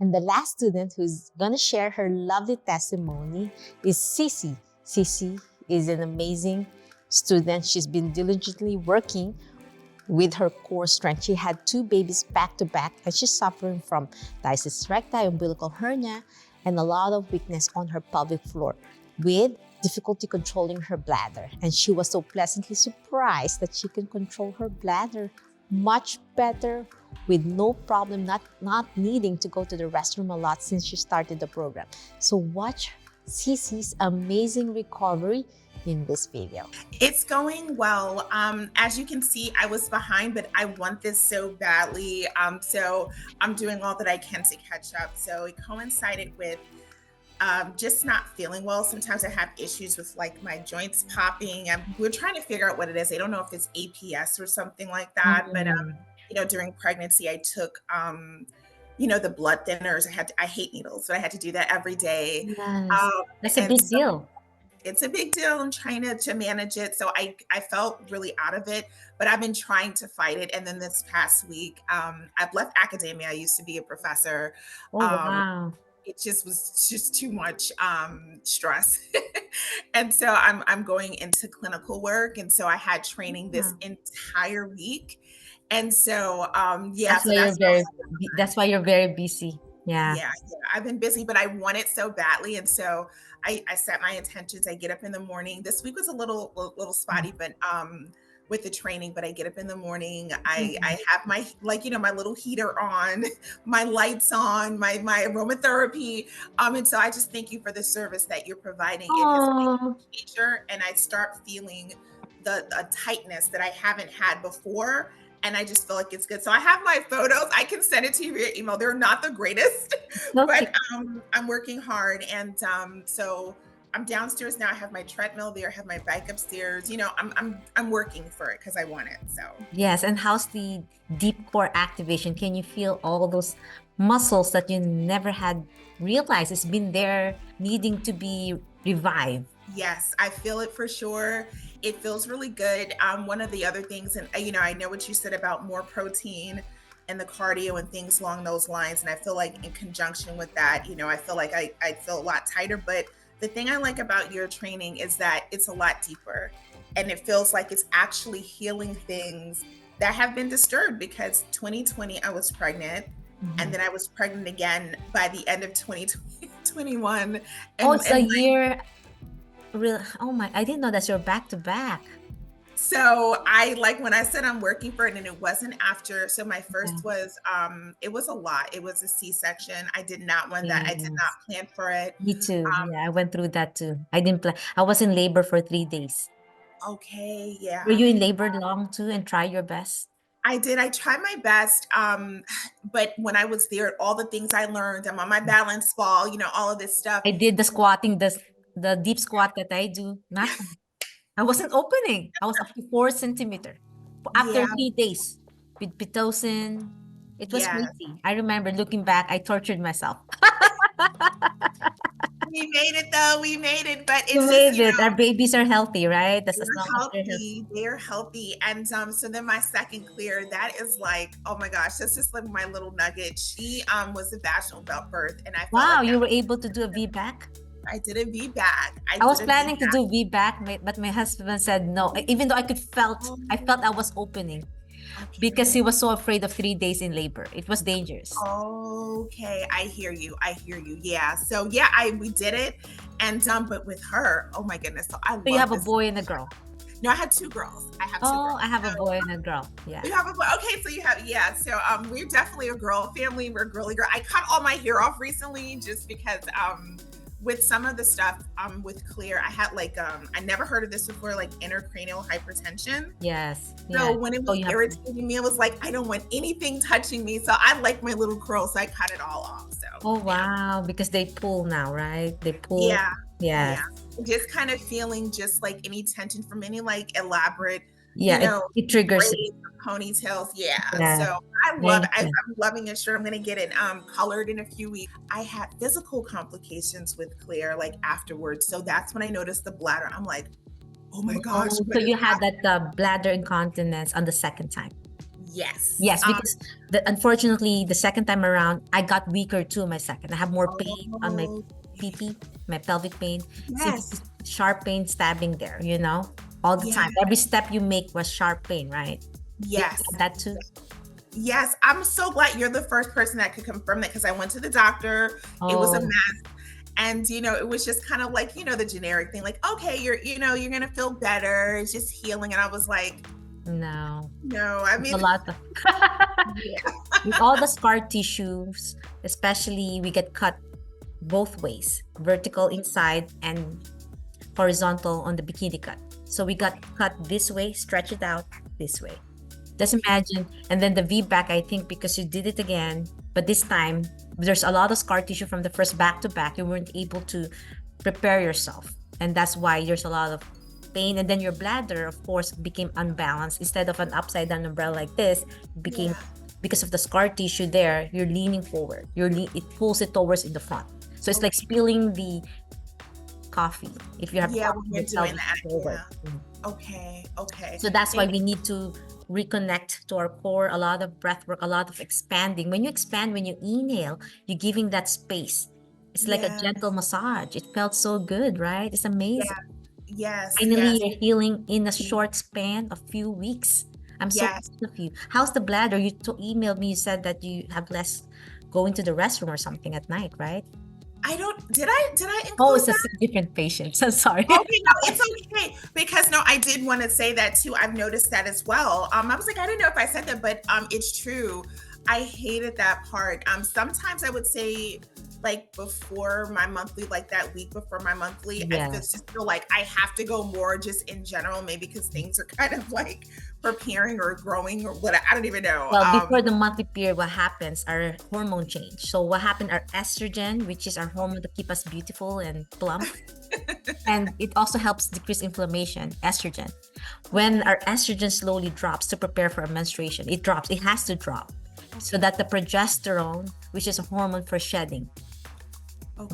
And the last student who's going to share her lovely testimony is Cece. Cece is an amazing student. She's been diligently working with her core strength. She had 2 babies back to back, and she's suffering from diastasis recti, umbilical hernia, and a lot of weakness on her pelvic floor with difficulty controlling her bladder. And she was so pleasantly surprised that she can control her bladder much better with no problem, not needing to go to the restroom a lot since she started the program. So watch Cece's amazing recovery in this video. It's going well. As you can see, I was behind, but I want this so badly. So I'm doing all that I can to catch up. So it coincided with just not feeling well. Sometimes I have issues with like my joints popping. We're trying to figure out what it is. I don't know if it's APS or something like that, but during pregnancy, I took the blood thinners. I hate needles, but I had to do that every day. Yes, that's a big deal. It's a big deal. I'm trying to manage it. So I felt really out of it, but I've been trying to fight it. And then this past week, I've left academia. I used to be a professor. Oh, wow. It was too much stress. And so I'm going into clinical work. And so I had training this entire week. And so, that's why you're very busy. Yeah. I've been busy, but I want it so badly. And so I set my intentions. I get up in the morning. This week was a little spotty, but with the training, but I get up in the morning. I have my my little heater on, my lights on, my aromatherapy. And so I just thank you for the service that you're providing. It has made a major, and I start feeling a tightness that I haven't had before. And I just feel like it's good. So I have my photos. I can send it to you via email. They're not the greatest, but I'm working hard. And so I'm downstairs now. I have my treadmill there. I have my bike upstairs. I'm working for it because I want it. So yes. And how's the deep core activation? Can you feel all those muscles that you never had realized it's been there needing to be revived? Yes, I feel it for sure. It feels really good. One of the other things, and I know what you said about more protein and the cardio and things along those lines. And I feel like in conjunction with that, I feel like I feel a lot tighter. But the thing I like about your training is that it's a lot deeper, and it feels like it's actually healing things that have been disturbed, because 2020, I was pregnant. And then I was pregnant again by the end of 2021. It's a year. Oh my, I didn't know that you're back to back. So when I said I'm working for it, and it wasn't after. So my first was, it was a lot. It was a C-section. I did not want that. I did not plan for it. Me too. I went through that too. I didn't plan. I was in labor for 3 days. Okay. Yeah. Were you in labor long too and try your best? I did. I tried my best. But when I was there, all the things I learned, I'm on my balance ball, all of this stuff. I did the squatting, the deep squat that I do. Nothing. I wasn't opening. I was up to 4 centimeters after 3 days with Pitocin. It was crazy. I remember looking back, I tortured myself. We made it though. We made it, but it's made it. Our babies are healthy, right? That's healthy. They're healthy. And so then my second clear, that is like, oh my gosh, that's just like my little nugget. She was a vaginal birth, and I felt wow, you were able to do a VBAC? I did a VBAC. I was planning to do VBAC, but my husband said no. Even though I felt I was opening. Because he was so afraid of 3 days in labor. It was dangerous. Okay, I hear you. Yeah. So we did it, and but with her, oh my goodness. So you have a boy and a girl. No, I had 2 girls. I have 2 girls. I have a boy and a girl. Yeah. You have a boy. Okay, so you have So we're definitely a girl family. We're a girly girl. I cut all my hair off recently just because with some of the stuff with Clear, I had I never heard of this before, like intracranial hypertension. Yes. So when it was irritating me, it was like, I don't want anything touching me. So I like my little curls, so I cut it all off. So wow, because they pull now, right? They pull. Yeah. Just kind of feeling just like any tension from any elaborate it triggers ponytails. So I love it. I'm loving it. Sure, I'm gonna get it colored in a few weeks. I had physical complications with Claire afterwards, so that's when I noticed the bladder. I'm like, oh my gosh. So you had that bladder incontinence on the second time. Yes. Yes, because unfortunately, the second time around, I got weaker too. My second, I have more pain on my Oh, PP, my pelvic pain. See, yes. sharp pain stabbing there, all the Yeah. time. Every step you make was sharp pain, right? Did you Yes. have that too? Yes. I'm so glad you're the first person that could confirm that, because I went to the doctor. It was a Oh, mess. And it was just kind of like, the generic thing, like, okay, you're gonna feel better. It's just healing. And I was like, no. no, I It's a mean, lot of yeah. with all the scar tissues, especially we get cut both ways, vertical inside and horizontal on the bikini cut. So we got cut this way, stretch it out this way. Just imagine. And then the V back, I think because you did it again, but this time there's a lot of scar tissue from the first back to back. You weren't able to prepare yourself. And that's why there's a lot of pain. And then your bladder, of course, became unbalanced. Instead of an upside down umbrella like this, it became, because of the scar tissue there, you're leaning forward. It pulls it towards in the front. So it's like spilling the coffee if you have Yeah, when you're doing pelvic that. forward. Yeah. Okay. Okay. So that's why we need to reconnect to our core, a lot of breath work, a lot of expanding. When you expand, when you inhale, you're giving that space. It's like a Yeah. gentle massage. It felt so good, right? It's amazing. Yes. Finally, Yes. you're healing in a short span of few weeks. I'm so Yes. proud of you. How's the bladder? You emailed me, you said that you have less going to the restroom or something at night, right? I don't, did I Oh, include it's a that? different patient. So sorry. Okay, no, it's okay. Because no, I did want to say that too. I've noticed that as well. I was like, I didn't know if I said that, but it's true. I hated that part. Sometimes I would say, like, before my monthly, like that week before my monthly, I just feel like I have to go more just in general, maybe because things are kind of like preparing or growing or what, I don't even know. Well, before the monthly period, what happens? Our hormone change. So what happened? Our estrogen, which is our hormone to keep us beautiful and plump, and it also helps decrease inflammation. Estrogen. When our estrogen slowly drops to prepare for a menstruation, it drops. It has to drop, so that the progesterone, which is a hormone for shedding,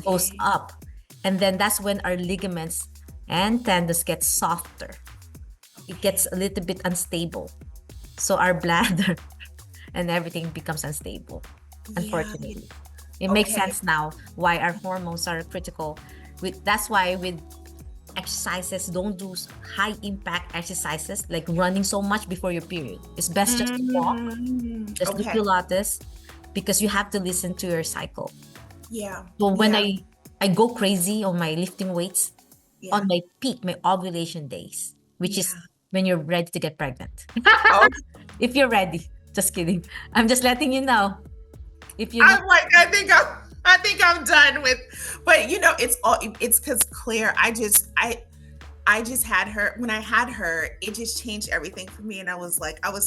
goes up, and then that's when our ligaments and tendons get softer. It gets a little bit unstable. So our bladder and everything becomes unstable, unfortunately. It makes sense now why our hormones are critical. That's why with exercises, don't do high impact exercises like running so much before your period. It's best just to walk, just do Pilates, because you have to listen to your cycle. So when I go crazy on my lifting weights on my peak, my ovulation days, which is when you're ready to get pregnant. If you're ready. Just kidding. I'm just letting you know. If you I'm like, I think I'm done with, but it's because Claire, I just had her. When I had her, it just changed everything for me. And I was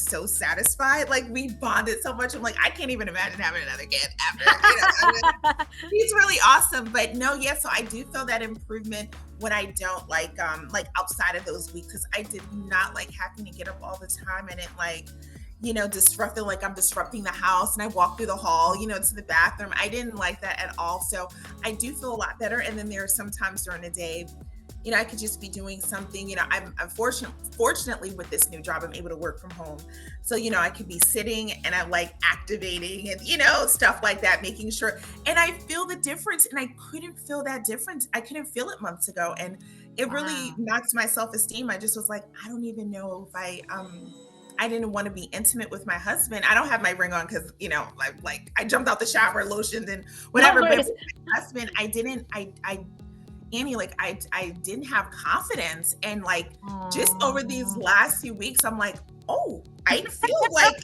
so satisfied. Like, we bonded so much. I'm like, I can't even imagine having another kid after. He's really awesome. But no, so I do feel that improvement when I don't like outside of those weeks, because I did not like having to get up all the time, and it disrupting, like I'm disrupting the house, and I walk through the hall, to the bathroom. I didn't like that at all. So I do feel a lot better. And then there are some times during the day, I could just be doing something. I'm fortunately with this new job, I'm able to work from home. So, I could be sitting and I'm like activating and, stuff like that, making sure. And I feel the difference, and I couldn't feel that difference. I couldn't feel it months ago. And it really knocked my self-esteem. I just was like, I don't even know if I didn't want to be intimate with my husband. I don't have my ring on because, I jumped out the shower, lotioned and whatever. But with my husband, Annie, I didn't have confidence. And just over these last few weeks, I'm like, oh, I feel like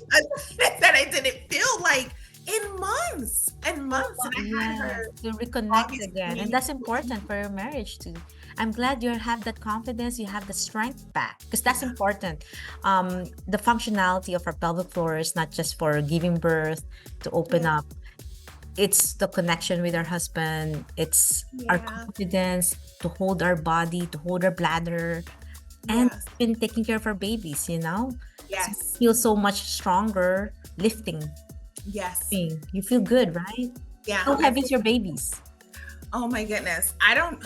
that I didn't feel like in months and months. And I had her to reconnect again. And that's important for your marriage too. I'm glad you have that confidence, you have the strength back, because that's important. The functionality of our pelvic floor is not just for giving birth, to open up. It's the connection with our husband. It's our confidence to hold our body, to hold our bladder, and been taking care of our babies, Yes. Feel so much stronger lifting. Yes. You feel good, right? Yeah. How heavy is your babies? Oh my goodness. I don't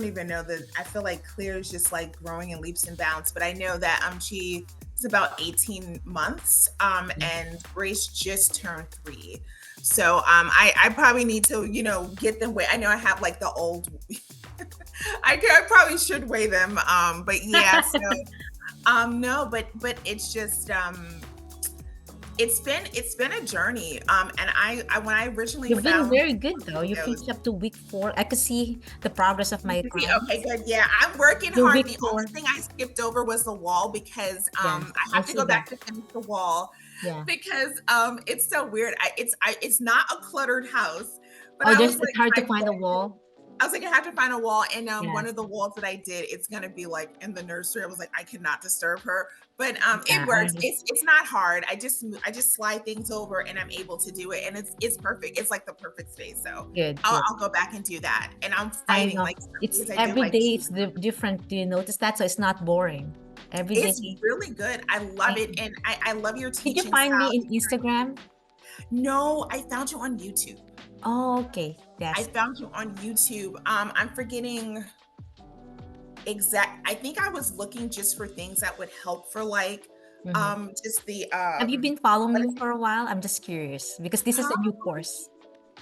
even know that. I feel like Claire is just like growing in leaps and bounds, but I know that she is about 18 months. And Grace just turned 3. So I probably need to, get them weigh. I know I have like the old I probably should weigh them. But yeah, so no, but it's just it's been a journey. And I when I originally You've been found very good though. You videos, finished up to week 4. I could see the progress of my okay, clients. good. Yeah, I'm working Your hard. week The only 4. thing I skipped over was the wall because Yes, I I have to see go that. back to finish the wall Yeah. because it's so weird. It's not a cluttered house, but Oh, I there's was it's like, hard to find a wall. I have to find a wall, and one Yes. of the walls that I did, it's gonna be like in the nursery. I was like, I cannot disturb her, but it Yeah, works. It's not hard. I just slide things over, and I'm able to do it, and it's perfect. It's like the perfect space. So good, good. I'll go back and do that. And I'm I fighting know. like some It's days I did every like day 2. it's different. Do you notice that? So it's not boring. Every day. It's really good. I love it, and I love your Did you teaching find me style. in Instagram? No, I found you on YouTube. Oh, okay. I Yes. found you on YouTube. I'm forgetting I think I was looking just for things that would help for like Mhm. just the Have you been following what me is for a while? I'm just curious because this is huh? a new course.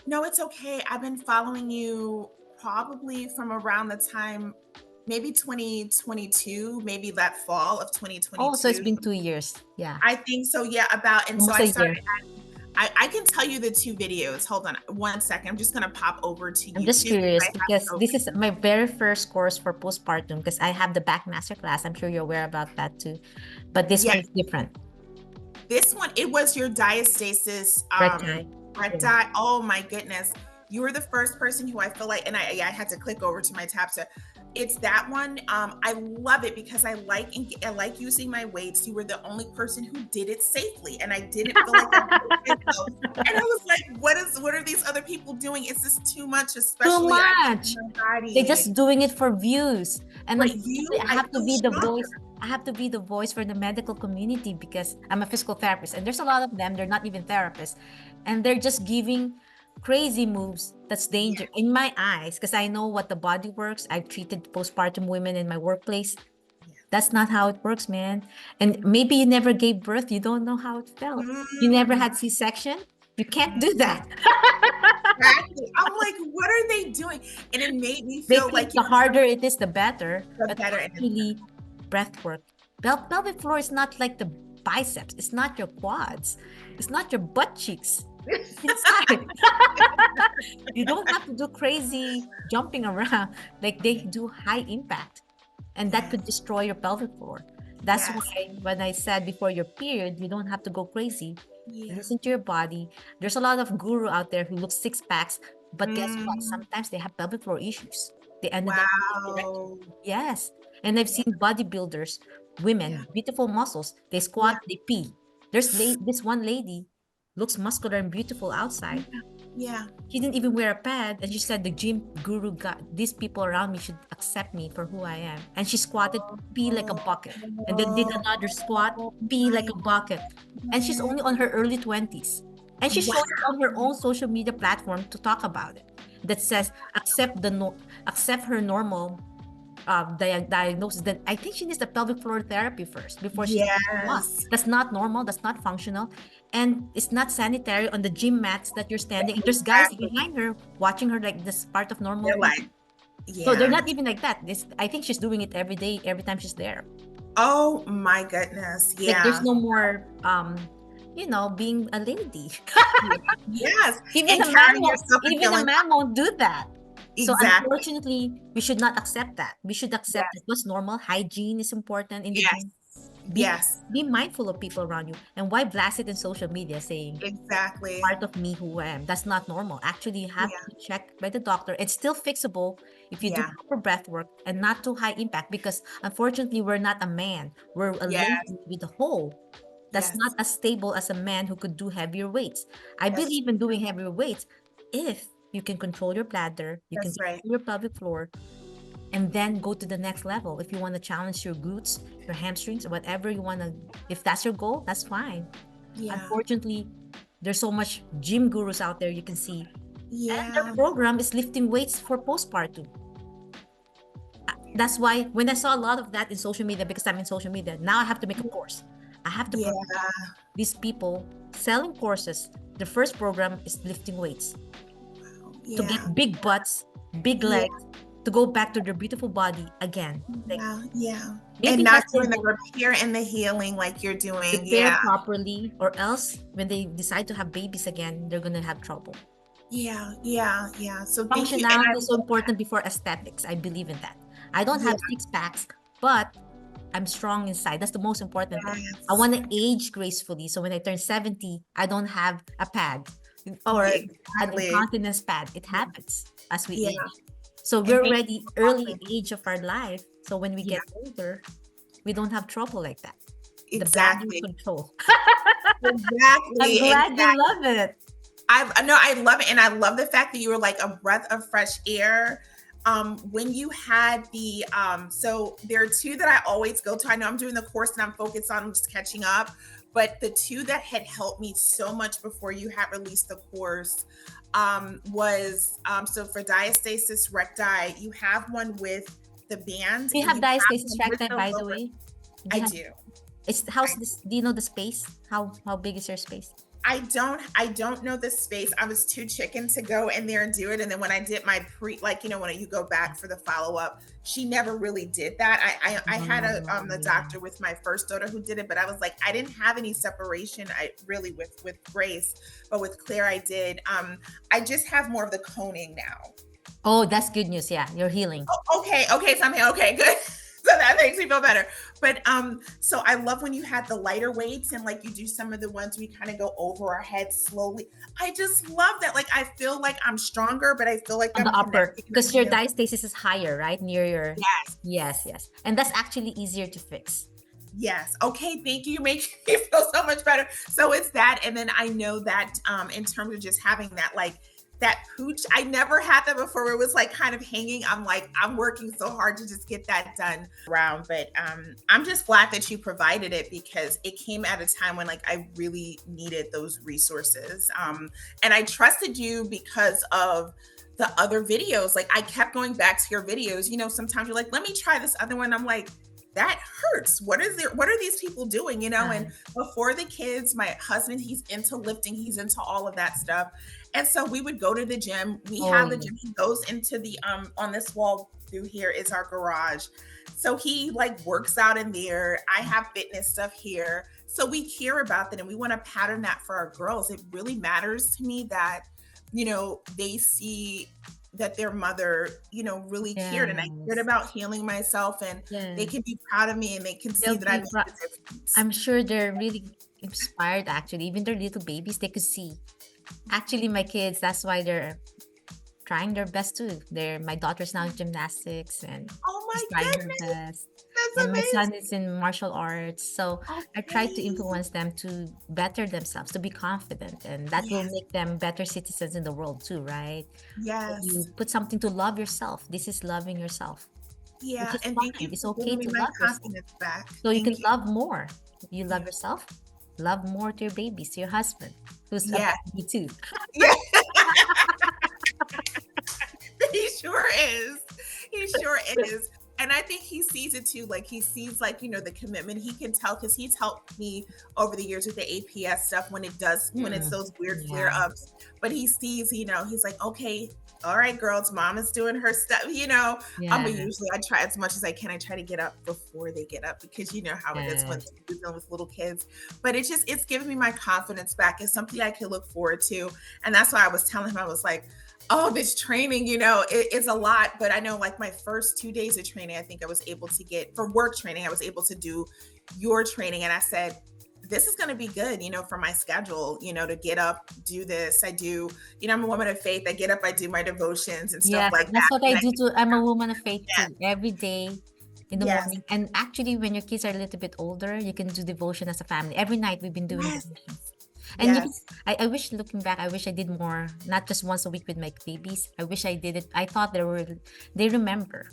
No, it's okay. I've been following you probably from around the time maybe 2022, maybe that fall of Oh, so it's 2022. been 2 years. Yeah, I think so, yeah, about and so almost I a started year. I can tell you the 2 videos. Hold on one second. I'm just gonna pop over to I'm just YouTube because I curious have it because over this is my very first course for postpartum because I have the back master class. I'm sure you're aware about that too. But this yeah, one is different. this one, it was your diastasis Recti. recti. Yeah. Oh my goodness. You were the first person who I feel like, and I had to click over to my tabs. It's that one. I love it because I like using my weights. You were the only person who did it safely, and I didn't feel like I did it myself. And I was like, what are these other people doing? Is this too much? Too Especially I much. my They're body. just doing it for views. And But unfortunately, I I have to feel be the stronger. voice. I have to be the voice for the medical community because I'm a physical therapist. And there's a lot of them, they're not even therapists. And they're just giving crazy moves that's Yeah. danger in my eyes because I know what the body works. I've treated postpartum women in my workplace. That's not how it works, man. And maybe you never gave birth. You don't know how it felt. You never Mm. had C-section. You can't do that. Exactly. I'm like, what are they doing? And it made me They feel like think the harder it is, the better. the But better. And actually, breath work. Pelvic floor is not like the biceps. It's not your quads. It's not your butt cheeks. It's inside. You don't have to do crazy jumping around. Like they do high impact. And that yes, could destroy your pelvic floor. That's yes, why when I said before your period, you don't have to go crazy. yeah. Listen to your body. There's a lot of guru out there who look six packs, but guess what? Mm, Sometimes they have pelvic floor issues. They ended up with hysterectomy. wow. Yes. And I've Yeah, seen bodybuilders, yeah, women, beautiful muscles. They yeah, squat, they pee. This one lady looks muscular and beautiful outside. yeah. She didn't even wear a pad, and she said the gym guru got these people around me should accept me for who I am. And she squatted, pee like a bucket, and then did another squat, Oh pee my like a bucket. And she's only on her early 20s. And she's wow. showing it on her own social media platform to talk about it. That says accept her normal diagnosis. That I think she needs the pelvic floor therapy first before she squat. Yes. That's not normal. That's not functional, and it's not sanitary on the gym mats that you're standing. And there's guys Exactly. behind her watching her like this part of normal They're people. like, So they're yeah. not even like that. I think she's doing it every day, every time she's there. Oh my goodness. Like there's Yeah. no more being a lady. Yeah. Yes. even And a man carrying won't yourself and even a feeling man won't do that. So exactly. unfortunately, we should not accept that. We should accept that Yes. what's normal. Hygiene is important in the Yes. gym. Be Yes. be mindful of people around you. And why blast it in social media saying Exactly. part of me who I am? That's not normal. Actually, you have to Yeah. be checked by the doctor. It's still fixable if you do Yeah. proper breath work and not too high impact because unfortunately we're not a man. We're a Yes. lady with a hole. That's Yes. not as stable as a man who could do heavier weights. I That's believe in doing heavier weights if you can control your bladder, you can that's right. control your pelvic floor, and then go to the next level. If you want to challenge your glutes, your hamstrings, whatever you want to, if that's your goal, that's fine. Yeah. Unfortunately, there's so much gym gurus out there you can see. And their Yeah. program is lifting weights for postpartum. That's why when I saw a lot of that in social media, because I'm in social media, now I have to make a course. I have to Yeah. protect these people selling courses. The first program is lifting weights to Yeah. get big butts, big Yeah. legs, to go back to their beautiful body again. Like, Yeah. Yeah. they And think not that's doing the simple. repair and the healing like you're doing. Repair Yeah. properly, or else when they decide to have babies again, they're gonna have trouble. Yeah. Yeah. Yeah. So thank you. And Functionality is so important before aesthetics. I believe in that. I don't yeah. have six packs, but I'm strong inside. That's the most important thing. I Yes. want to age gracefully. So when I turn 70, I don't have a pad or Yeah, an exactly. incontinence pad. It happens as we Yeah. age. So And we're thank already you for early offering. age of our life. So when we Yeah. get older, we don't have trouble like that. The bladder Exactly. control. I'm Exactly. glad you Exactly. love it. I know I love it, and I love the fact that you were like a breath of fresh air. When you had the so there are two that I always go to. I know I'm doing the course and I'm focused on just catching up, but the two that had helped me so much before you had released the course was so for diastasis recti, you have one with the band, Do you and have you have diastasis one with recti, the by the lower. way? Do I you have, do. how's this? Do you know the space? How big is your space? I don't know the space. I was too chicken to go in there and do it. And then when I did my like, when you go back for the follow-up, she never really did that. I had the doctor with my first daughter who did it, but I was like, I didn't have any separation. I really with Grace, but with Claire I did. I just have more of the coning now. Oh, that's good news. Yeah, you're healing. Okay, something okay, good. So that makes me feel better. But so I love when you had the lighter weights and like you do some of the ones we kind of go over our heads slowly. I just love that. Like I feel like I'm stronger, but I feel like On I'm the upper, connecting. because your diastasis is higher, right? Near your Yes. yes. And that's actually easier to fix. Yes. Okay. Thank you. You make me feel so much better. So it's that. And then I know that in terms of just having that, like that pooch, I never had that before. It was like kind of hanging. I'm like, I'm working so hard to just get that done around. But I'm just glad that you provided it because it came at a time when like I really needed those resources. And I trusted you because of the other videos. Like I kept going back to your videos. Sometimes you're like, let me try this other one. I'm like, that hurts. What are these people doing? And before the kids, my husband, he's into lifting, he's into all of that stuff. And so we would go to the gym. We have the gym. He goes into the on this wall through here is our garage. So he like works out in there. I have fitness stuff here. So we care about that and we want to pattern that for our girls. It really matters to me that, they see that their mother, really cared and I cared about healing myself and they can be proud of me and they can see that I made a difference. I'm sure they're really inspired actually. Even their little babies, they could see. Actually, my kids, that's why they're trying their best too. My daughter's now in gymnastics and she's trying her best. That's and amazing. my son is in martial arts. So I try to influence them to better themselves, to be confident. And that will make them better citizens in the world too, right? Yes. You put something to love yourself. This is loving yourself. Yeah. And thank you. It's okay to love yourself. Back. So you can love more. You love yourself, love more to your babies, to your husband, who's a baby too. He sure is. He sure is. And I think he sees it too. Like he sees the commitment. He can tell because he's helped me over the years with the APS stuff when it's those weird flare ups. But he sees, he's like, okay, all right, girls, mom is doing her stuff, usually I try as much as I can. I try to get up before they get up because you know how it is when you're dealing with little kids. But it's giving me my confidence back. It's something I can look forward to. And that's why I was telling him, I was like, oh, this training, it's a lot. But I know like my first 2 days of training, I think I was able to get for work training, I was able to do your training. And I said, this is going to be good, for my schedule, to get up, do this. I do, I'm a woman of faith. I get up, I do my devotions and stuff like that. That's what I do too. I'm a woman of faith too. Every day in the morning. And actually, when your kids are a little bit older, you can do devotion as a family. Every night we've been doing devotions. And I wish, looking back, I wish I did more, not just once a week with my babies. I wish I did it. I thought they remember.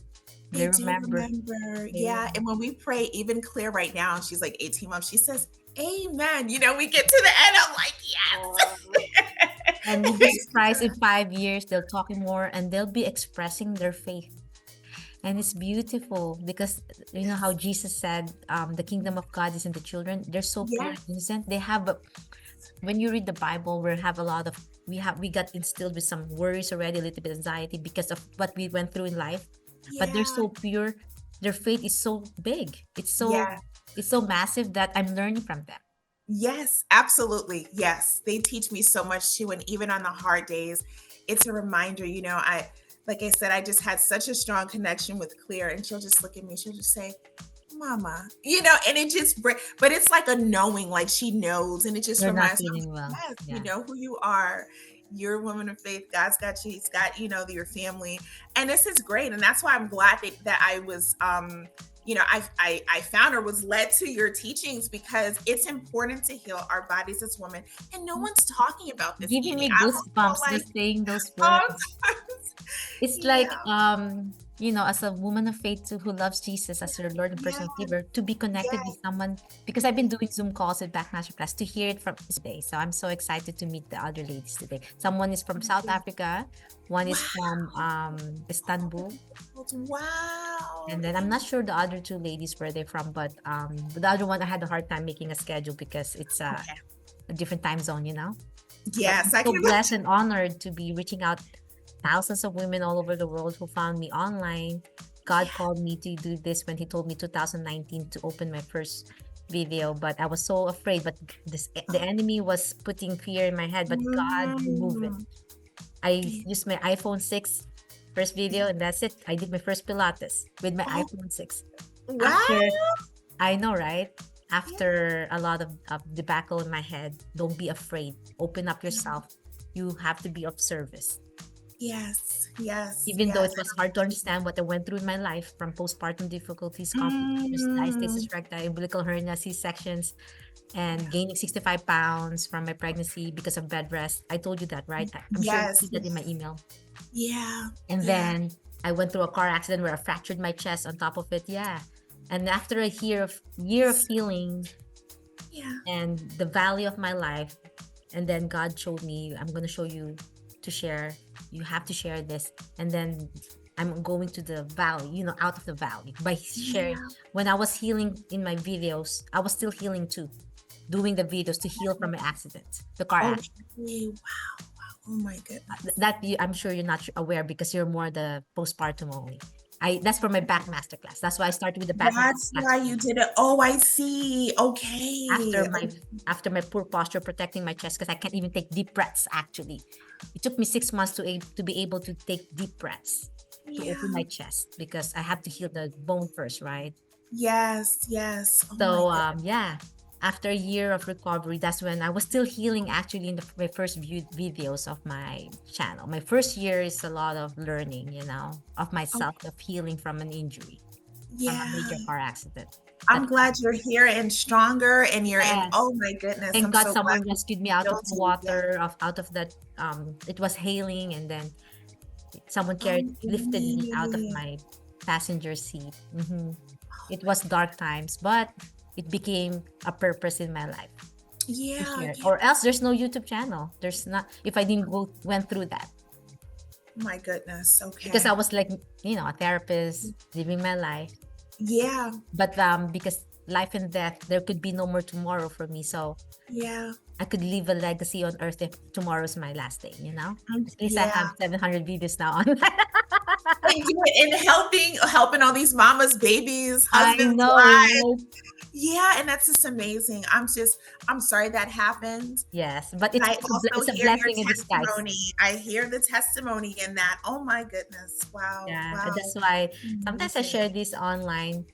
They remember. Yeah. And when we pray, even Claire right now, she's like 18 months, she says, amen. We get to the end. I'm like, yes. And you'll be surprised in 5 years, they'll talk more and they'll be expressing their faith. And it's beautiful because you know how Jesus said, the kingdom of God is in the children. They're so pure and Yes. innocent. They have when you read the Bible, we got instilled with some worries already, a little bit anxiety because of what we went through in life. But they're Yeah. so pure. Their faith is so big. Yeah. It's so massive that I'm learning from them. Yes, absolutely. Yes. They teach me so much too. And even on the hard days, it's a reminder, like I said, I just had such a strong connection with Claire, and she'll just look at me, she'll just say, Mama, and it just but it's like a knowing, like she knows, and it just You're not reminds me, feeling well. yes, you Yeah. know who you are. You're a woman of faith. God's got you. He's got, your family. And this is great. And that's why I'm glad that I was, I found or was led to your teachings, because it's important to heal our bodies as women. And no one's talking about this, Giving Annie. me I almost felt goosebumps like, just saying those oh, words. It's like, yeah, as a woman of faith who loves Jesus as her Lord and yeah, personal Savior, to be connected yeah. with someone, because I've been doing Zoom calls with Back Masterclass, to hear it from today. So I'm so excited to meet the other ladies today. Someone is from South Africa, one is from Istanbul, Wow. and then I'm not sure the other two ladies where they're from, but the other one I had a hard time making a schedule because it's a different time zone, Yes, I'm I so can blessed and honored to be reaching out thousands of women all over the world who found me online. God called me to do this when He told me 2019 to open my first video, but I was so afraid. But the enemy was putting fear in my head, but God removed it. I used my iPhone 6 first video, and that's it. I did my first Pilates with my iPhone 6. Wow. After, I know, right? After a lot of debacle in my head, don't be afraid. Open up yourself. You have to be of service. Yes. Even though it was hard to understand what I went through in my life, from postpartum difficulties, complications, diastasis recti, umbilical hernia, C-sections, and gaining 65 pounds from my pregnancy because of bed rest. I told you that, right? I'm sure you see that in my email. Yeah. And then I went through a car accident where I fractured my chest on top of it. Yeah. And after a year of healing and the valley of my life, and then God showed me, I'm going to show you to share. You have to share this. And then I'm going to the valley, out of the valley by sharing. When I was healing in my videos, I was still healing too, doing the videos to heal from my accident, the car accident. Wow. Oh my goodness. That I'm sure you're not aware because you're more the postpartum only. That's for my back masterclass. That's why I started with the back. That's why you did it. Oh, I see. Okay. After my poor posture, protecting my chest, because I can't even take deep breaths. Actually, it took me 6 months to be able to take deep breaths to open my chest, because I have to heal the bone first, right? Yes. Oh, so after a year of recovery, that's when I was still healing, actually, in my first viewed videos of my channel. My first year is a lot of learning, of myself, of healing from an injury, from a major car accident. I'm glad you're here and stronger, and you're in. Oh my goodness! Thank I'm God so someone glad. rescued me out of the water, out of that. It was hailing, and then someone lifted me out of my passenger seat. It was dark times, but it became a purpose in my life. Or else there's no YouTube channel. There's not, if I didn't went through that. My goodness. Okay. Because I was like, a therapist, living my life. Yeah. But because life and death, there could be no more tomorrow for me. So I could leave a legacy on earth if tomorrow's my last day, At least I have 700 videos now online. And helping all these mamas, babies, husbands, I know, wives. Yeah, and that's just amazing. I'm sorry that happened. Yes, but it's a blessing in disguise. I hear the testimony in that. Oh my goodness. Wow. Yeah, wow. That's why sometimes I share this online.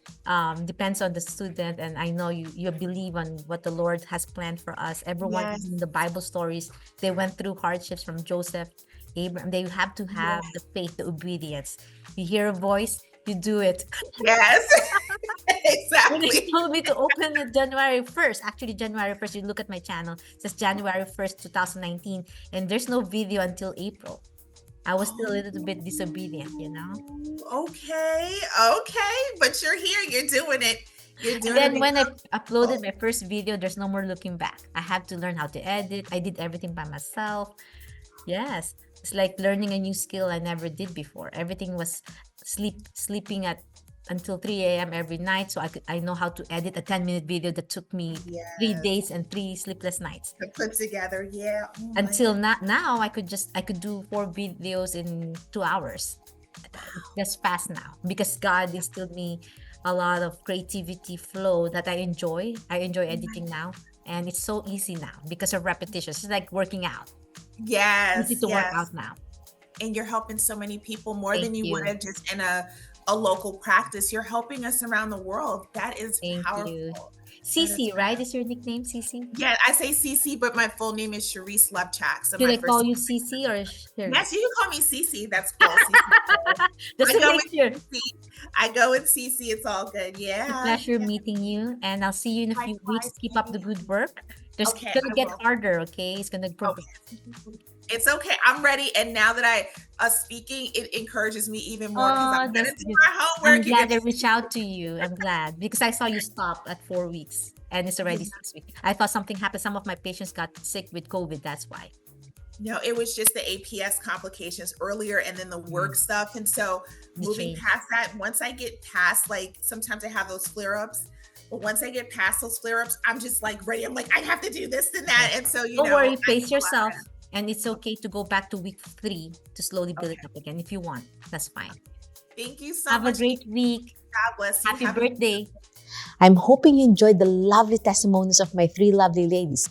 Depends on the student, and I know you believe on what the Lord has planned for us. Everyone in the Bible stories, they went through hardships, from Joseph, Abraham. They have to have the faith, the obedience. You hear a voice, you do it. Yes. Exactly. When they told me to open it January 1st, actually January 1st, you look at my channel, it says January 1st, 2019, and there's no video until April. I was still a little bit disobedient, Okay, but you're here, you're doing it. And then when I uploaded my first video, there's no more looking back. I had to learn how to edit. I did everything by myself. Yes. It's like learning a new skill I never did before. Everything was sleeping at until 3 a.m. every night, so I know how to edit a 10-minute video that took me 3 days and 3 sleepless nights to put together. Yeah. Oh until now I could do 4 videos in 2 hours. That's fast now because God instilled me a lot of creativity flow that I enjoy editing now, and it's so easy now because of repetition. It's like working out. Yes. Easy to work out now. And you're helping so many people more than you would have just in a local practice. You're helping us around the world. That is powerful. You. Cece, right? Is your nickname Cece? Yeah, I say Cece, but my full name is Charisse Lubchak. So do they call you Cece or Charisse? Yes, you can call me Cece. That's cool. I go with Cece. It's all good. Yeah. It's a pleasure meeting you, and I'll see you in a few weeks. Keep up the good work. It's gonna get harder, okay? It's gonna progress. It's okay. I'm ready. And now that I speaking, it encourages me even more because I'm gonna do my homework. I'm glad I reached out to you. I'm glad because I saw you stop at 4 weeks and it's already 6 weeks. I thought something happened. Some of my patients got sick with COVID. That's why. No, it was just the APS complications earlier and then the work stuff. And so moving past that, once I get past, like sometimes I have those flare-ups. But once I get past those flare-ups, I'm just like ready. I'm like, I have to do this and that. And so, don't worry, pace yourself. And it's okay to go back to week 3 to slowly build it up again if you want. That's fine. Thank you so much. Have a great week. God bless you. Happy birthday. I'm hoping you enjoyed the lovely testimonies of my 3 lovely ladies.